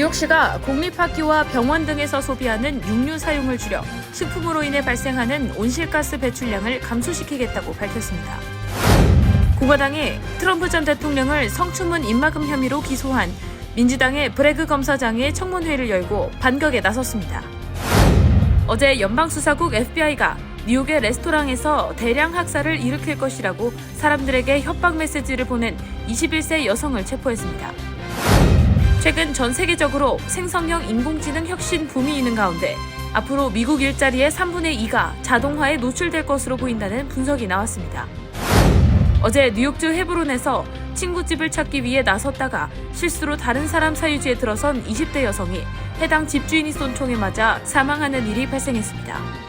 뉴욕시가 공립학교와 병원 등에서 소비하는 육류 사용을 줄여 식품으로 인해 발생하는 온실가스 배출량을 감소시키겠다고 밝혔습니다. 공화당이 트럼프 전 대통령을 성추문 입막음 혐의로 기소한 민주당의 브래그 검사장의 청문회를 열고 반격에 나섰습니다. 어제 연방수사국 FBI가 뉴욕의 레스토랑에서 대량 학살을 일으킬 것이라고 사람들에게 협박 메시지를 보낸 21세 여성을 체포했습니다. 최근 전 세계적으로 생성형 인공지능 혁신 붐이 있는 가운데 앞으로 미국 일자리의 3분의 2가 자동화에 노출될 것으로 보인다는 분석이 나왔습니다. 어제 뉴욕주 헤브론에서 친구 집을 찾기 위해 나섰다가 실수로 다른 사람 사유지에 들어선 20대 여성이 해당 집주인이 쏜 총에 맞아 사망하는 일이 발생했습니다.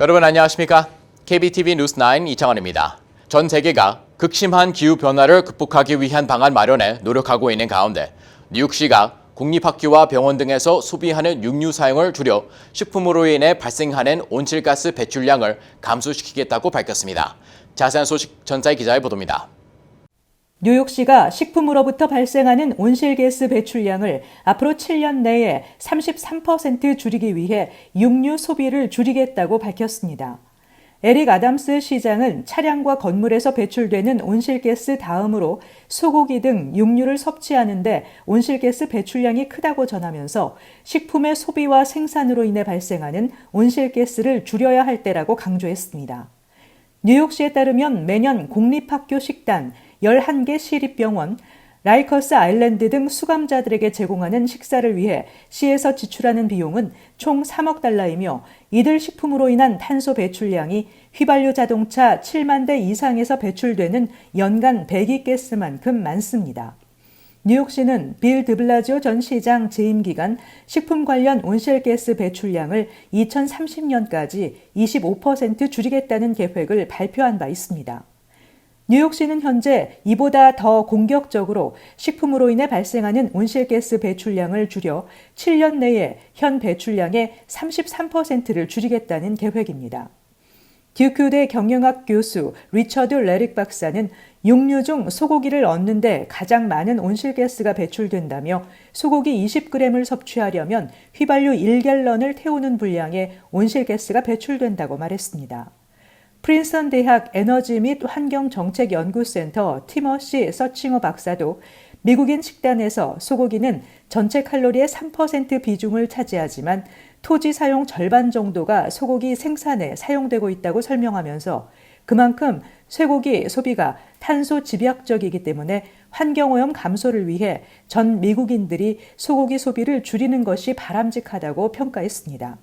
여러분 안녕하십니까? KBTV 뉴스9 이창원입니다. 전 세계가 극심한 기후변화를 극복하기 위한 방안 마련에 노력하고 있는 가운데 뉴욕시가 공립학교와 병원 등에서 소비하는 육류 사용을 줄여 식품으로 인해 발생하는 온실가스 배출량을 감소시키겠다고 밝혔습니다. 자세한 소식 전자희 기자의 보도입니다. 뉴욕시가 식품으로부터 발생하는 온실가스 배출량을 앞으로 7년 내에 33% 줄이기 위해 육류 소비를 줄이겠다고 밝혔습니다. 에릭 아담스 시장은 차량과 건물에서 배출되는 온실가스 다음으로 소고기 등 육류를 섭취하는데 온실가스 배출량이 크다고 전하면서 식품의 소비와 생산으로 인해 발생하는 온실가스를 줄여야 할 때라고 강조했습니다. 뉴욕시에 따르면 매년 공립학교 식단, 11개 시립병원, 라이커스 아일랜드 등 수감자들에게 제공하는 식사를 위해 시에서 지출하는 비용은 총 3억 달러이며 이들 식품으로 인한 탄소 배출량이 휘발유 자동차 7만 대 이상에서 배출되는 연간 배기가스만큼 많습니다. 뉴욕시는 빌 드블라지오 전 시장 재임 기간 식품 관련 온실가스 배출량을 2030년까지 25% 줄이겠다는 계획을 발표한 바 있습니다. 뉴욕시는 현재 이보다 더 공격적으로 식품으로 인해 발생하는 온실가스 배출량을 줄여 7년 내에 현 배출량의 33%를 줄이겠다는 계획입니다. 듀크대 경영학 교수 리처드 레릭 박사는 육류 중 소고기를 얻는데 가장 많은 온실가스가 배출된다며 소고기 20g을 섭취하려면 휘발유 1갤런을 태우는 분량의 온실가스가 배출된다고 말했습니다. 프린스턴 대학 에너지 및 환경정책연구센터 티머시 서칭어 박사도 미국인 식단에서 소고기는 전체 칼로리의 3% 비중을 차지하지만 토지 사용 절반 정도가 소고기 생산에 사용되고 있다고 설명하면서 그만큼 쇠고기 소비가 탄소 집약적이기 때문에 환경오염 감소를 위해 전 미국인들이 소고기 소비를 줄이는 것이 바람직하다고 평가했습니다.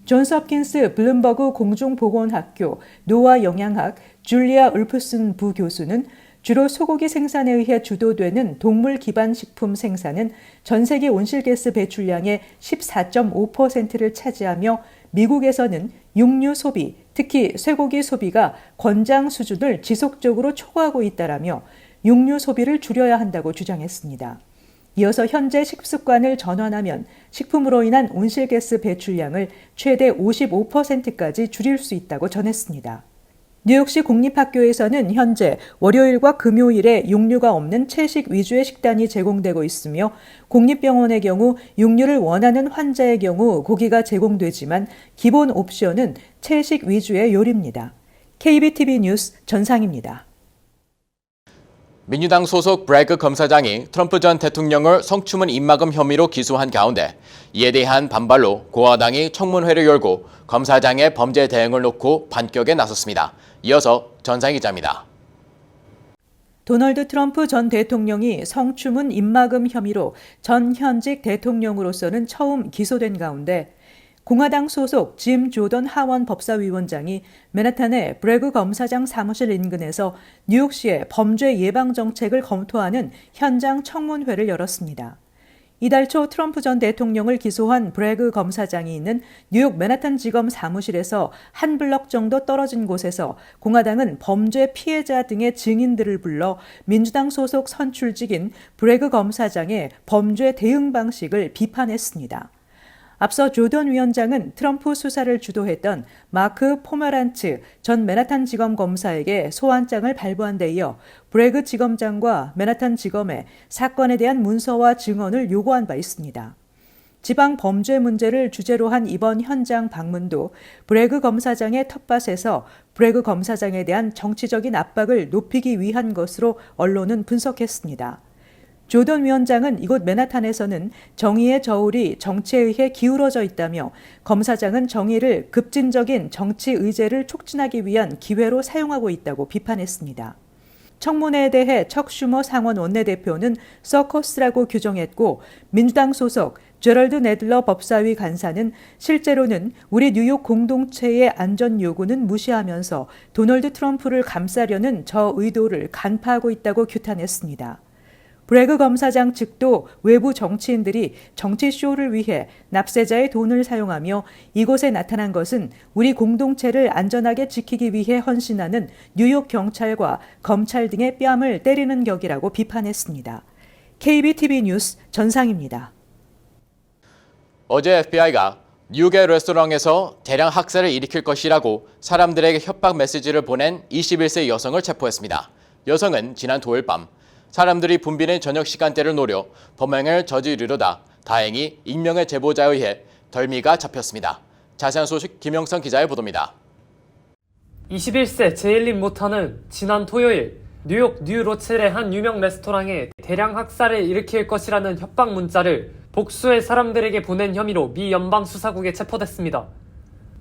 존스 홉킨스 블룸버그 공중보건학교 노화 영양학 줄리아 울프슨 부교수는 주로 소고기 생산에 의해 주도되는 동물 기반 식품 생산은 전 세계 온실가스 배출량의 14.5%를 차지하며 미국에서는 육류 소비, 특히 쇠고기 소비가 권장 수준을 지속적으로 초과하고 있다라며 육류 소비를 줄여야 한다고 주장했습니다. 이어서 현재 식습관을 전환하면 식품으로 인한 온실가스 배출량을 최대 55%까지 줄일 수 있다고 전했습니다. 뉴욕시 공립학교에서는 현재 월요일과 금요일에 육류가 없는 채식 위주의 식단이 제공되고 있으며 공립병원의 경우 육류를 원하는 환자의 경우 고기가 제공되지만 기본 옵션은 채식 위주의 요리입니다. KBTV 뉴스 전상입니다. 민주당 소속 브래그 검사장이 트럼프 전 대통령을 성추문 입막음 혐의로 기소한 가운데 이에 대한 반발로 공화당이 청문회를 열고 검사장의 범죄 대응을 놓고 반격에 나섰습니다. 이어서 전상희 기자입니다. 도널드 트럼프 전 대통령이 성추문 입막음 혐의로 전 현직 대통령으로서는 처음 기소된 가운데 공화당 소속 짐 조던 하원 법사위원장이 맨하탄의 브래그 검사장 사무실 인근에서 뉴욕시의 범죄 예방 정책을 검토하는 현장 청문회를 열었습니다. 이달 초 트럼프 전 대통령을 기소한 브래그 검사장이 있는 뉴욕 맨하탄 지검 사무실에서 한 블럭 정도 떨어진 곳에서 공화당은 범죄 피해자 등의 증인들을 불러 민주당 소속 선출직인 브래그 검사장의 범죄 대응 방식을 비판했습니다. 앞서 조던 위원장은 트럼프 수사를 주도했던 마크 포메란츠 전 맨하탄 지검 검사에게 소환장을 발부한 데 이어 브래그 지검장과 맨하탄 지검에 사건에 대한 문서와 증언을 요구한 바 있습니다. 지방 범죄 문제를 주제로 한 이번 현장 방문도 브래그 검사장의 텃밭에서 브래그 검사장에 대한 정치적인 압박을 높이기 위한 것으로 언론은 분석했습니다. 조던 위원장은 이곳 맨하탄에서는 정의의 저울이 정치에 의해 기울어져 있다며 검사장은 정의를 급진적인 정치 의제를 촉진하기 위한 기회로 사용하고 있다고 비판했습니다. 청문회에 대해 척 슈머 상원 원내대표는 서커스라고 규정했고 민주당 소속 제럴드 네들러 법사위 간사는 실제로는 우리 뉴욕 공동체의 안전 요구는 무시하면서 도널드 트럼프를 감싸려는 저 의도를 간파하고 있다고 규탄했습니다. 브래그 검사장 측도 외부 정치인들이 정치쇼를 위해 납세자의 돈을 사용하며 이곳에 나타난 것은 우리 공동체를 안전하게 지키기 위해 헌신하는 뉴욕 경찰과 검찰 등의 뺨을 때리는 격이라고 비판했습니다. KBTV 뉴스 전상입니다. 어제 FBI가 뉴욕의 레스토랑에서 대량 학살을 일으킬 것이라고 사람들에게 협박 메시지를 보낸 21세 여성을 체포했습니다. 여성은 지난 토요일 밤 사람들이 붐비는 저녁 시간대를 노려 범행을 저지르려다 다행히 익명의 제보자에 의해 덜미가 잡혔습니다. 자세한 소식 김영선 기자의 보도입니다. 21세 제일린 모타는 지난 토요일 뉴욕 뉴로첼의 한 유명 레스토랑에 대량 학살을 일으킬 것이라는 협박 문자를 복수의 사람들에게 보낸 혐의로 미 연방수사국에 체포됐습니다.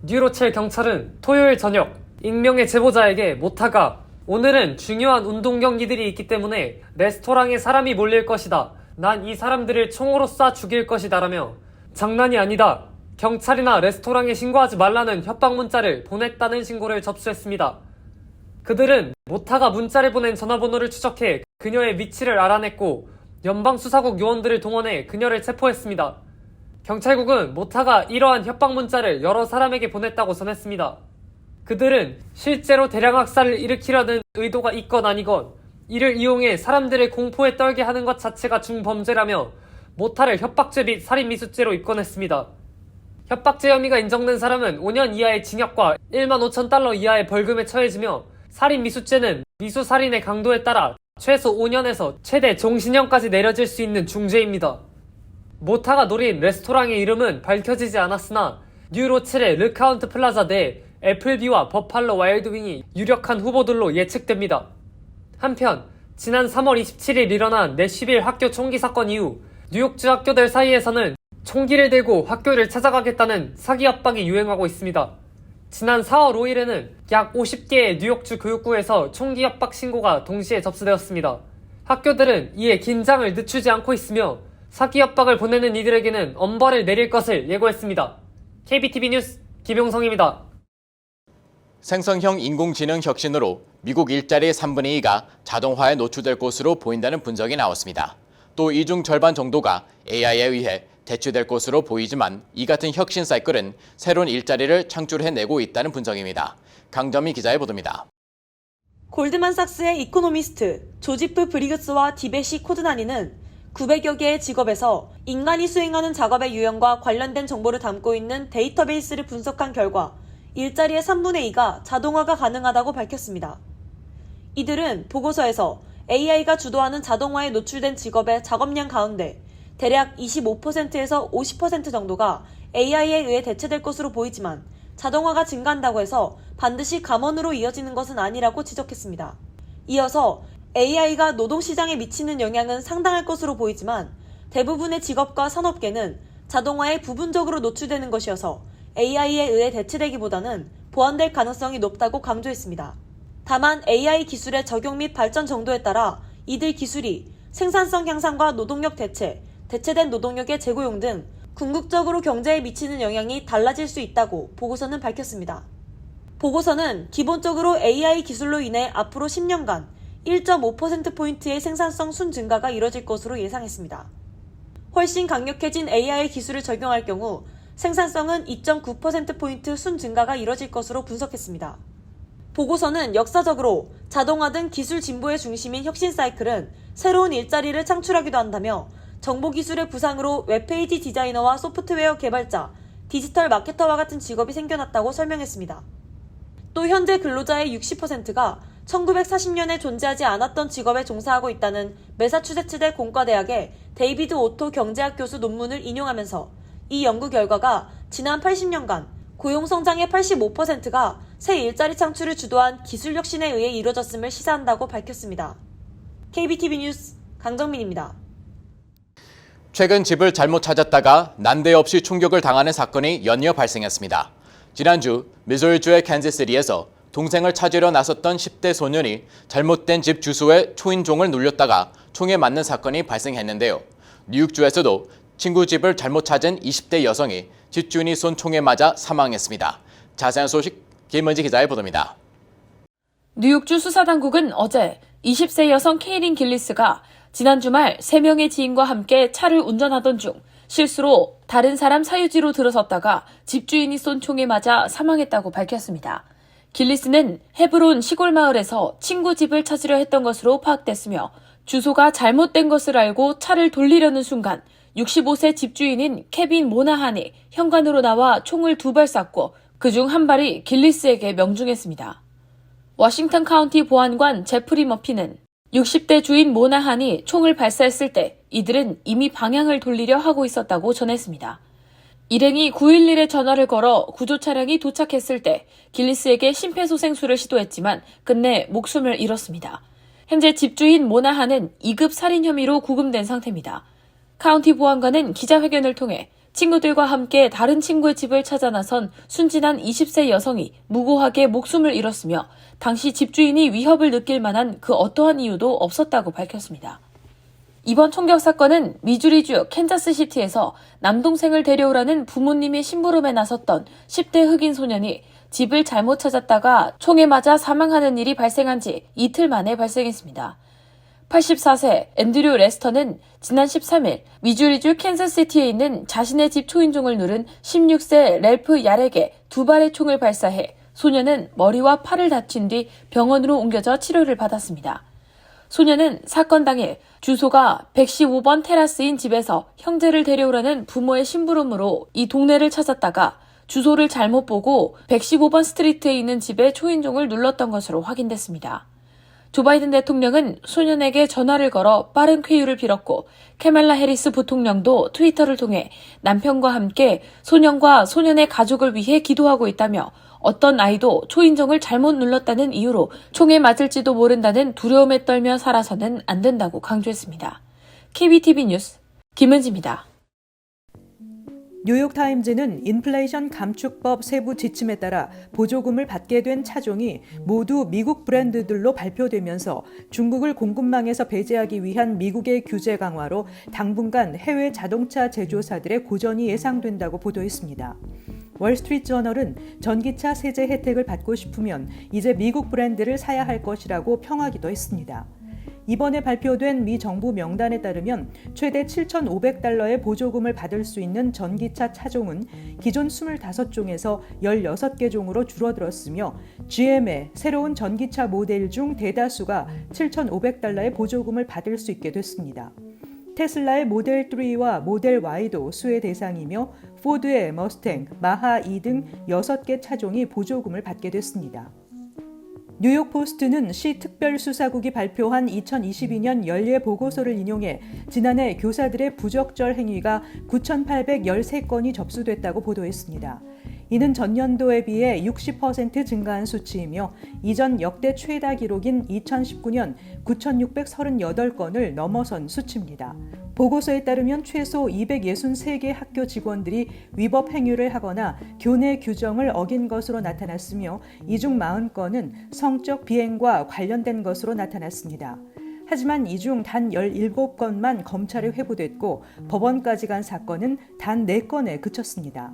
뉴로첼 경찰은 토요일 저녁 익명의 제보자에게 모타가 오늘은 중요한 운동 경기들이 있기 때문에 레스토랑에 사람이 몰릴 것이다. 난 이 사람들을 총으로 쏴 죽일 것이다 라며 장난이 아니다. 경찰이나 레스토랑에 신고하지 말라는 협박 문자를 보냈다는 신고를 접수했습니다. 그들은 모타가 문자를 보낸 전화번호를 추적해 그녀의 위치를 알아냈고 연방수사국 요원들을 동원해 그녀를 체포했습니다. 경찰국은 모타가 이러한 협박 문자를 여러 사람에게 보냈다고 전했습니다. 그들은 실제로 대량 학살을 일으키려는 의도가 있건 아니건 이를 이용해 사람들을 공포에 떨게 하는 것 자체가 중범죄라며 모타를 협박죄 및 살인미수죄로 입건했습니다. 협박죄 혐의가 인정된 사람은 5년 이하의 징역과 1만 5천 달러 이하의 벌금에 처해지며 살인미수죄는 미수살인의 강도에 따라 최소 5년에서 최대 종신형까지 내려질 수 있는 중죄입니다. 모타가 노린 레스토랑의 이름은 밝혀지지 않았으나 뉴로첼의 르카운트 플라자 내 애플비와 버팔로 와일드윙이 유력한 후보들로 예측됩니다. 한편 지난 3월 27일 일어난 내쉬빌 학교 총기 사건 이후 뉴욕주 학교들 사이에서는 총기를 들고 학교를 찾아가겠다는 사기 압박이 유행하고 있습니다. 지난 4월 5일에는 약 50개의 뉴욕주 교육구에서 총기 협박 신고가 동시에 접수되었습니다. 학교들은 이에 긴장을 늦추지 않고 있으며 사기 협박을 보내는 이들에게는 엄벌을 내릴 것을 예고했습니다. KBTV 뉴스 김용성입니다. 생성형 인공지능 혁신으로 미국 일자리의 3분의 2가 자동화에 노출될 것으로 보인다는 분석이 나왔습니다. 또 이 중 절반 정도가 AI에 의해 대체될 것으로 보이지만 이 같은 혁신 사이클은 새로운 일자리를 창출해내고 있다는 분석입니다. 강점희 기자의 보도입니다. 골드만삭스의 이코노미스트 조지프 브리그스와 디베시 코드나니는 900여 개의 직업에서 인간이 수행하는 작업의 유형과 관련된 정보를 담고 있는 데이터베이스를 분석한 결과 일자리의 3분의 2가 자동화가 가능하다고 밝혔습니다. 이들은 보고서에서 AI가 주도하는 자동화에 노출된 직업의 작업량 가운데 대략 25%에서 50% 정도가 AI에 의해 대체될 것으로 보이지만 자동화가 증가한다고 해서 반드시 감원으로 이어지는 것은 아니라고 지적했습니다. 이어서 AI가 노동시장에 미치는 영향은 상당할 것으로 보이지만 대부분의 직업과 산업계는 자동화에 부분적으로 노출되는 것이어서 AI에 의해 대체되기보다는 보완될 가능성이 높다고 강조했습니다. 다만 AI 기술의 적용 및 발전 정도에 따라 이들 기술이 생산성 향상과 노동력 대체, 대체된 노동력의 재고용 등 궁극적으로 경제에 미치는 영향이 달라질 수 있다고 보고서는 밝혔습니다. 보고서는 기본적으로 AI 기술로 인해 앞으로 10년간 1.5%포인트의 생산성 순 증가가 이뤄질 것으로 예상했습니다. 훨씬 강력해진 AI 기술을 적용할 경우 생산성은 2.9%포인트 순 증가가 이뤄질 것으로 분석했습니다. 보고서는 역사적으로 자동화 등 기술 진보의 중심인 혁신 사이클은 새로운 일자리를 창출하기도 한다며 정보기술의 부상으로 웹페이지 디자이너와 소프트웨어 개발자, 디지털 마케터와 같은 직업이 생겨났다고 설명했습니다. 또 현재 근로자의 60%가 1940년에 존재하지 않았던 직업에 종사하고 있다는 매사추세츠대 공과대학의 데이비드 오토 경제학 교수 논문을 인용하면서 이 연구 결과가 지난 80년간 고용 성장의 85%가 새 일자리 창출을 주도한 기술 혁신에 의해 이루어졌음을 시사한다고 밝혔습니다. KBTV 뉴스 강정민입니다. 최근 집을 잘못 찾았다가 난데없이 충격을 당하는 사건이 연이어 발생했습니다. 지난주 미소리주의 캔자스시티에서 동생을 찾으러 나섰던 10대 소년이 잘못된 집 주소에 초인종을 눌렸다가 총에 맞는 사건이 발생했는데요. 뉴욕주에서도 친구 집을 잘못 찾은 20대 여성이 집주인이 쏜 총에 맞아 사망했습니다. 자세한 소식 김은지 기자의 보도입니다. 뉴욕주 수사당국은 어제 20세 여성 케이린 길리스가 지난 주말 3명의 지인과 함께 차를 운전하던 중 실수로 다른 사람 사유지로 들어섰다가 집주인이 쏜 총에 맞아 사망했다고 밝혔습니다. 길리스는 헤브론 시골 마을에서 친구 집을 찾으려 했던 것으로 파악됐으며 주소가 잘못된 것을 알고 차를 돌리려는 순간 65세 집주인인 케빈 모나한이 현관으로 나와 총을 2발 쐈고 그중 한 발이 길리스에게 명중했습니다. 워싱턴 카운티 보안관 제프리 머피는 60대 주인 모나한이 총을 발사했을 때 이들은 이미 방향을 돌리려 하고 있었다고 전했습니다. 일행이 911에 전화를 걸어 구조 차량이 도착했을 때 길리스에게 심폐소생술을 시도했지만 끝내 목숨을 잃었습니다. 현재 집주인 모나한은 2급 살인 혐의로 구금된 상태입니다. 카운티 보안관은 기자회견을 통해 친구들과 함께 다른 친구의 집을 찾아 나선 순진한 20세 여성이 무고하게 목숨을 잃었으며 당시 집주인이 위협을 느낄 만한 그 어떠한 이유도 없었다고 밝혔습니다. 이번 총격 사건은 미주리주 캔자스시티에서 남동생을 데려오라는 부모님의 심부름에 나섰던 10대 흑인 소년이 집을 잘못 찾았다가 총에 맞아 사망하는 일이 발생한 지 이틀 만에 발생했습니다. 84세 앤드류 레스터는 지난 13일 미주리주 캔자스시티에 있는 자신의 집 초인종을 누른 16세 랠프 야렉에 2발의 총을 발사해 소년은 머리와 팔을 다친 뒤 병원으로 옮겨져 치료를 받았습니다. 소년은 사건 당일 주소가 115번 테라스인 집에서 형제를 데려오라는 부모의 심부름으로 이 동네를 찾았다가 주소를 잘못 보고 115번 스트리트에 있는 집에 초인종을 눌렀던 것으로 확인됐습니다. 조 바이든 대통령은 소년에게 전화를 걸어 빠른 쾌유를 빌었고 카말라 해리스 부통령도 트위터를 통해 남편과 함께 소년과 소년의 가족을 위해 기도하고 있다며 어떤 아이도 초인종을 잘못 눌렀다는 이유로 총에 맞을지도 모른다는 두려움에 떨며 살아서는 안 된다고 강조했습니다. KBTV 뉴스 김은지입니다. 뉴욕타임즈는 인플레이션 감축법 세부 지침에 따라 보조금을 받게 된 차종이 모두 미국 브랜드들로 발표되면서 중국을 공급망에서 배제하기 위한 미국의 규제 강화로 당분간 해외 자동차 제조사들의 고전이 예상된다고 보도했습니다. 월스트리트저널은 전기차 세제 혜택을 받고 싶으면 이제 미국 브랜드를 사야 할 것이라고 평하기도 했습니다. 이번에 발표된 미 정부 명단에 따르면 최대 $7,500의 보조금을 받을 수 있는 전기차 차종은 기존 25종에서 16개 종으로 줄어들었으며 GM의 새로운 전기차 모델 중 대다수가 $7,500의 보조금을 받을 수 있게 됐습니다. 테슬라의 모델 3와 모델 Y도 수혜 대상이며 포드의 머스탱, 마하 2 등 6개 차종이 보조금을 받게 됐습니다. 뉴욕 포스트는 시 특별수사국이 발표한 2022년 연례 보고서를 인용해 지난해 교사들의 부적절 행위가 9,813건이 접수됐다고 보도했습니다. 이는 전년도에 비해 60% 증가한 수치이며 이전 역대 최다 기록인 2019년 9,638건을 넘어선 수치입니다. 보고서에 따르면 최소 263개 학교 직원들이 위법 행위를 하거나 교내 규정을 어긴 것으로 나타났으며 이 중 40건은 성적 비행과 관련된 것으로 나타났습니다. 하지만 이 중 단 17건만 검찰에 회부됐고 법원까지 간 사건은 단 4건에 그쳤습니다.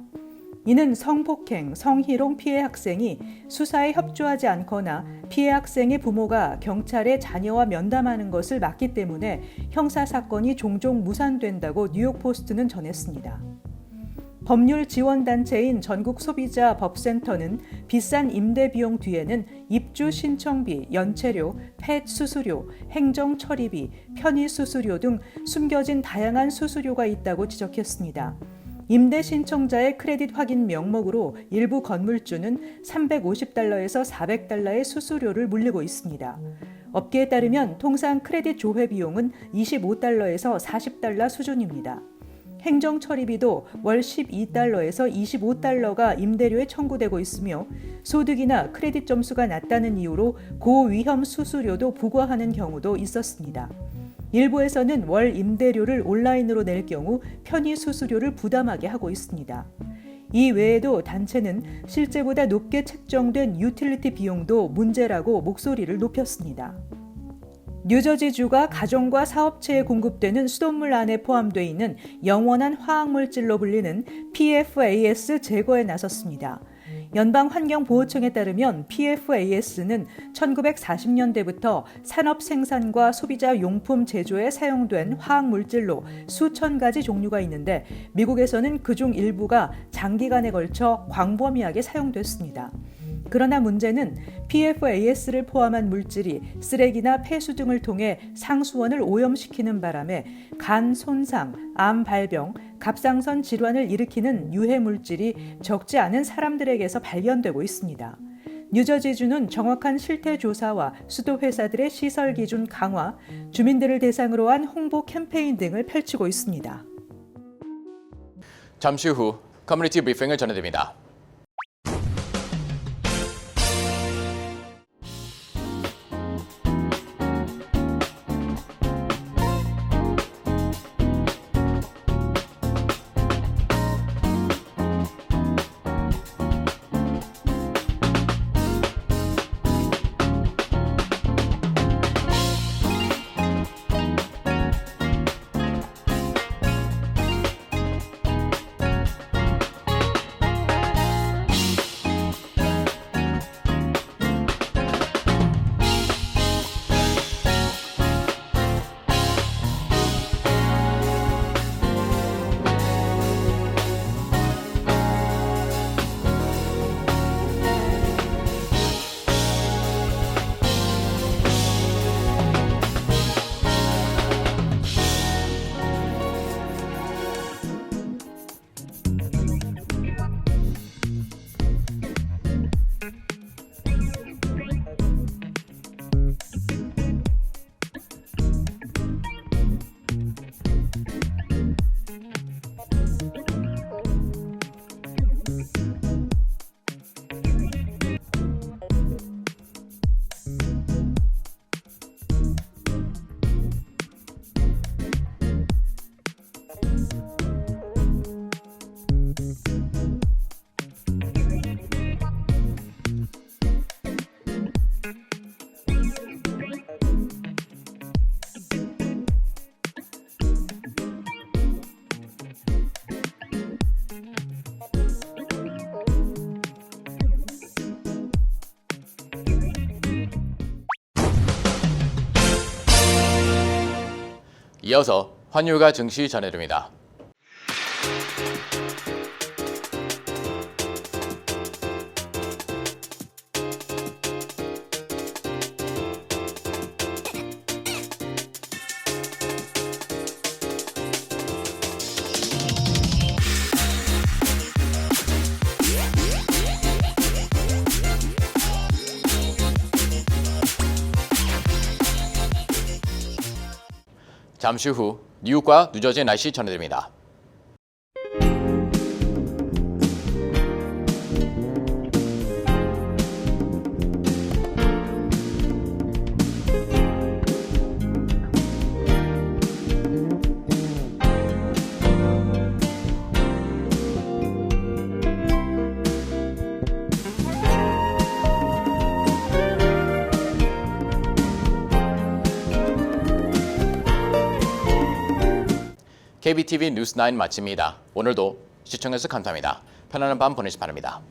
이는 성폭행, 성희롱 피해 학생이 수사에 협조하지 않거나 피해 학생의 부모가 경찰에 자녀와 면담하는 것을 막기 때문에 형사사건이 종종 무산된다고 뉴욕포스트는 전했습니다. 법률 지원단체인 전국소비자 법센터는 비싼 임대 비용 뒤에는 입주 신청비, 연체료, 펫 수수료, 행정 처리비, 편의 수수료 등 숨겨진 다양한 수수료가 있다고 지적했습니다. 임대 신청자의 크레딧 확인 명목으로 일부 건물주는 $350에서 $400의 수수료를 물리고 있습니다. 업계에 따르면 통상 크레딧 조회 비용은 $25에서 $40 수준입니다. 행정 처리비도 월 $12에서 $25가 임대료에 청구되고 있으며 소득이나 크레딧 점수가 낮다는 이유로 고위험 수수료도 부과하는 경우도 있었습니다. 일부에서는 월 임대료를 온라인으로 낼 경우 편의 수수료를 부담하게 하고 있습니다. 이 외에도 단체는 실제보다 높게 책정된 유틸리티 비용도 문제라고 목소리를 높였습니다. 뉴저지주가 가정과 사업체에 공급되는 수돗물 안에 포함되어 있는 영원한 화학물질로 불리는 PFAS 제거에 나섰습니다. 연방환경보호청에 따르면 PFAS는 1940년대부터 산업 생산과 소비자 용품 제조에 사용된 화학물질로 수천 가지 종류가 있는데 미국에서는 그중 일부가 장기간에 걸쳐 광범위하게 사용됐습니다. 그러나 문제는 PFAS를 포함한 물질이 쓰레기나 폐수 등을 통해 상수원을 오염시키는 바람에 간 손상, 암 발병, 갑상선 질환을 일으키는 유해 물질이 적지 않은 사람들에게서 발견되고 있습니다. 뉴저지주는 정확한 실태 조사와 수도 회사들의 시설 기준 강화, 주민들을 대상으로 한 홍보 캠페인 등을 펼치고 있습니다. 잠시 후 커뮤니티 브리핑을 전해드립니다. 이어서 환율과 증시 전해드립니다. 잠시 후 뉴욕과 뉴저지 날씨 전해드립니다. KBTV 뉴스9 마칩니다. 오늘도 시청해주셔서 감사합니다. 편안한 밤 보내시기 바랍니다.